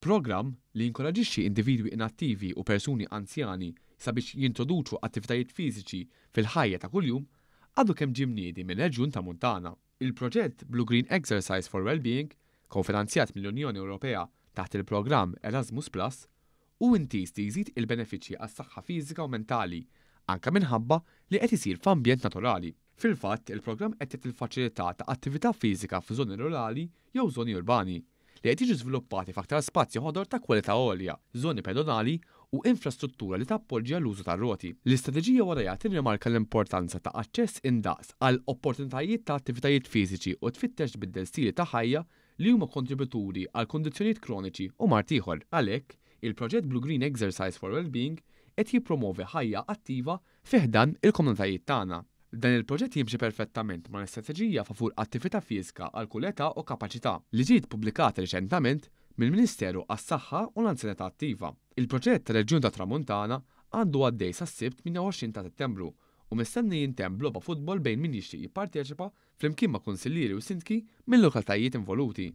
Il-programm li jinkoraġixxi individwi inattivi u persuni anzjani sabiex jintroduċu attivitajiet fiżiċi fil-ħajja ta' kuljum għadu kemm ġie mniedi mir-Reġjun Tramuntana. Il-proġett Blue Green Exercise for Wellbeing, kofinanzjat mill-Unjoni Ewropea taħt il-programm Erasmus Plus, u intis li jżid il-benefiċċji għas-saħħa fiżika u mentali anke minħabba li qed isir f'ambjent naturali. Fil-fatt, il-programm qed jagħti l-faċilità ta' attività fiżika f'żoni rurali jew żoni urbani li qed jiġu żviluppati f'aktar spazji ħodor ta' kwalità għolja, żoni pedonali u infrastruttura li tappoġġja l-użu tar-roti. L-istrateġija warajja tirrimarka l-importanza ta' aċċess indaqs għal opportunitajiet ta' attivitajiet fiżiċi u tfittex tbiddel stili ta' ħajja li huma kontributuri għal kondizzjonijiet kroniċi u mart ieħor. Għalhekk, il-proġett Blue Green Exercise for Wellbeing qed jippromovi ħajja attiva fih dan il-komunitajiet tagħna. Dan il-proġett jimxi perfettament ma' l-istrateġija favur attività fiżika għal kull età u kapaċità li ġiet pubblikata riċentement mill-Ministeru għas-Saħħa u l-Anzjanità Attiva. Il-proġett tal-Reġjun tat Tramuntana għandu għaddej sas-Sibt 28 ta' Settembru u mistenni jintemm logħba futbol bejn min jixtieq jipparteċipa flimkien ma' kunsillieri u sindki mill-lokaltajiet involuti.